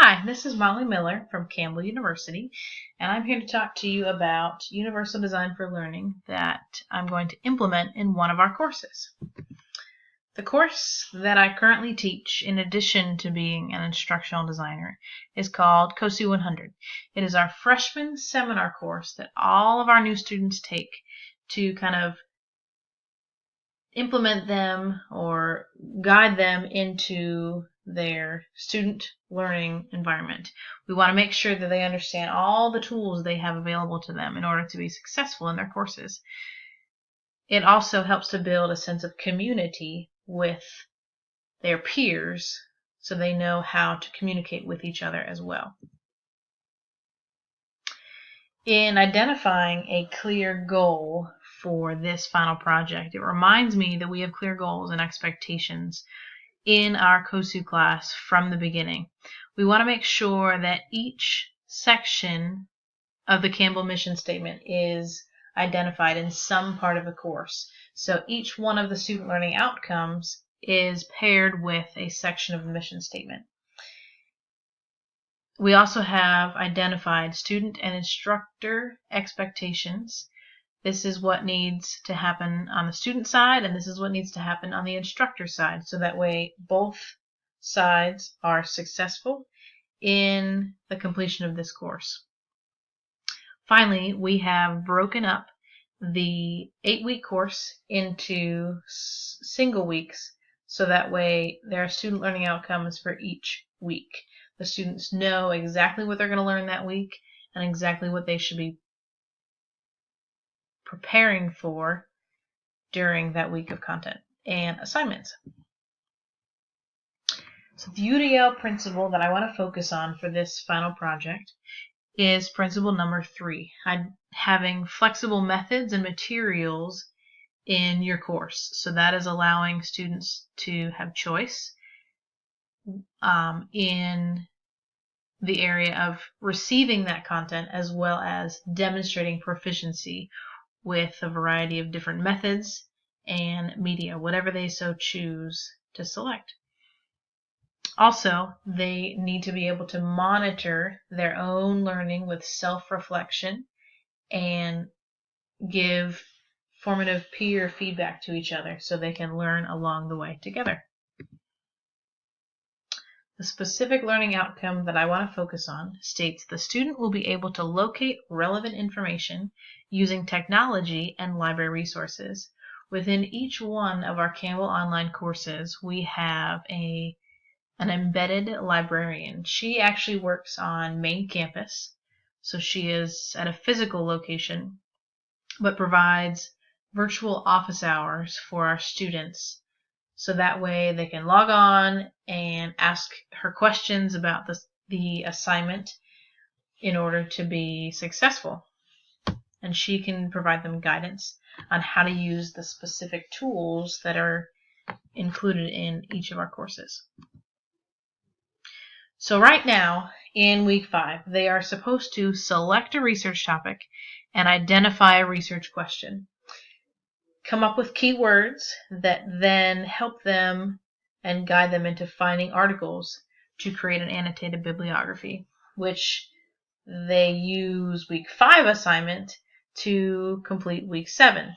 Hi, this is Molly Miller from Campbell University, and I'm here to talk to you about Universal Design for Learning that I'm going to implement in one of our courses. The course that I currently teach, in addition to being an instructional designer, is called COSU 100. It is our freshman seminar course that all of our new students take to kind of implement them or guide them into their student learning environment. We want to make sure that they understand all the tools they have available to them in order to be successful in their courses. It also helps to build a sense of community with their peers so they know how to communicate with each other as well. In identifying a clear goal for this final project, it reminds me that we have clear goals and expectations in our COSU class from the beginning. We want to make sure that each section of the Campbell mission statement is identified in some part of the course. So each one of the student learning outcomes is paired with a section of the mission statement. We also have identified student and instructor expectations. This is what needs to happen on the student side, and this is what needs to happen on the instructor side, so that way both sides are successful in the completion of this course. Finally, we have broken up the 8-week course into single weeks, so that way there are student learning outcomes for each week. The students know exactly what they're going to learn that week and exactly what they should be preparing for during that week of content and assignments. So the UDL principle that I want to focus on for this final project is principle number 3, having flexible methods and materials in your course. So that is allowing students to have choice in the area of receiving that content as well as demonstrating proficiency with a variety of different methods and media, whatever they so choose to select. Also, they need to be able to monitor their own learning with self-reflection and give formative peer feedback to each other so they can learn along the way together. The specific learning outcome that I want to focus on states the student will be able to locate relevant information using technology and library resources. Within each one of our Campbell online courses, we have an embedded librarian. She actually works on main campus, so she is at a physical location, but provides virtual office hours for our students. So that way they can log on and ask her questions about the assignment in order to be successful. And she can provide them guidance on how to use the specific tools that are included in each of our courses. So right now, in week 5, they are supposed to select a research topic and identify a research question. Come up with keywords that then help them and guide them into finding articles to create an annotated bibliography, which they use week 5 assignment to complete week 7,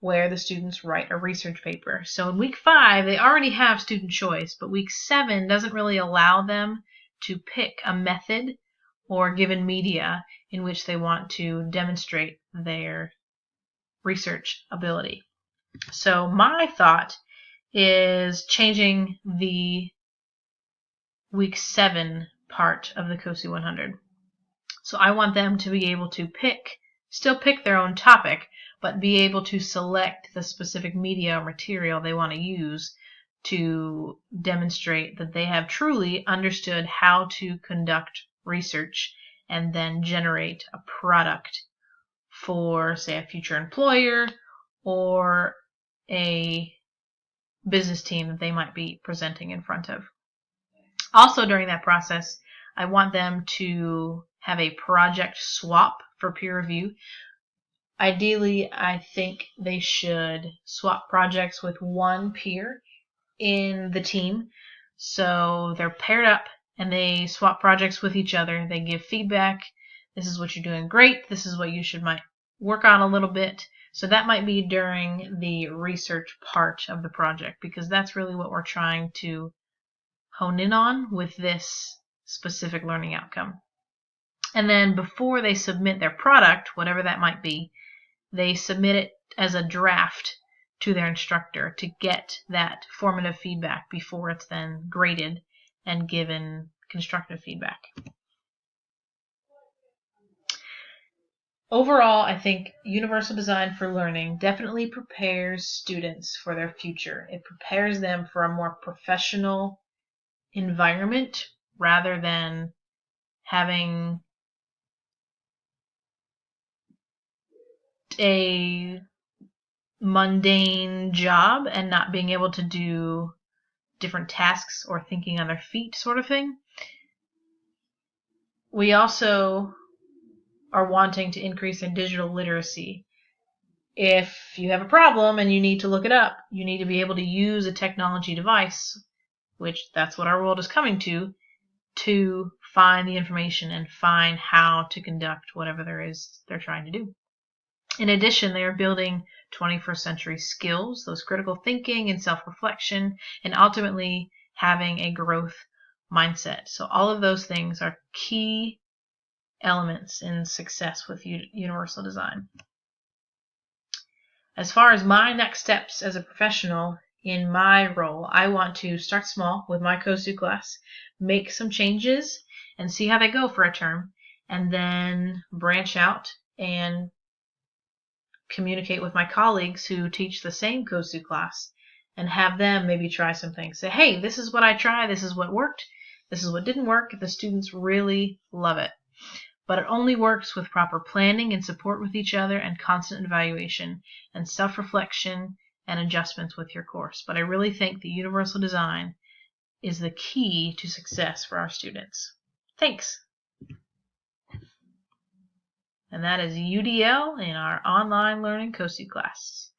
where the students write a research paper. So in week 5, they already have student choice, but week 7 doesn't really allow them to pick a method or given media in which they want to demonstrate their research ability. So my thought is changing the week 7 part of the COSU 100. So I want them to be able to still pick their own topic, but be able to select the specific media or material they want to use to demonstrate that they have truly understood how to conduct research and then generate a product for, say, a future employer or a business team that they might be presenting in front of. Also, during that process, I want them to have a project swap for peer review. Ideally, I think they should swap projects with one peer in the team. So they're paired up and they swap projects with each other. They give feedback. This is what you're doing great. This is what you might work on a little bit. So that might be during the research part of the project, because that's really what we're trying to hone in on with this specific learning outcome. And then before they submit their product, whatever that might be, they submit it as a draft to their instructor to get that formative feedback before it's then graded and given constructive feedback. Overall, I think universal design for learning definitely prepares students for their future. It prepares them for a more professional environment rather than having a mundane job and not being able to do different tasks or thinking on their feet sort of thing. We also are wanting to increase in digital literacy. If you have a problem and you need to look it up, you need to be able to use a technology device, which that's what our world is coming to find the information and find how to conduct whatever they're trying to do. In addition, they are building 21st century skills, those critical thinking and self-reflection, and ultimately having a growth mindset. So all of those things are key elements in success with universal design. As far as my next steps as a professional in my role, I want to start small with my COSU class, make some changes, and see how they go for a term, and then branch out and communicate with my colleagues who teach the same COSU class and have them maybe try some things. Say, hey, this is what I tried, this is what worked, this is what didn't work. The students really love it. But it only works with proper planning and support with each other and constant evaluation and self-reflection and adjustments with your course. But I really think the universal design is the key to success for our students. Thanks. And that is UDL in our online learning COSU class.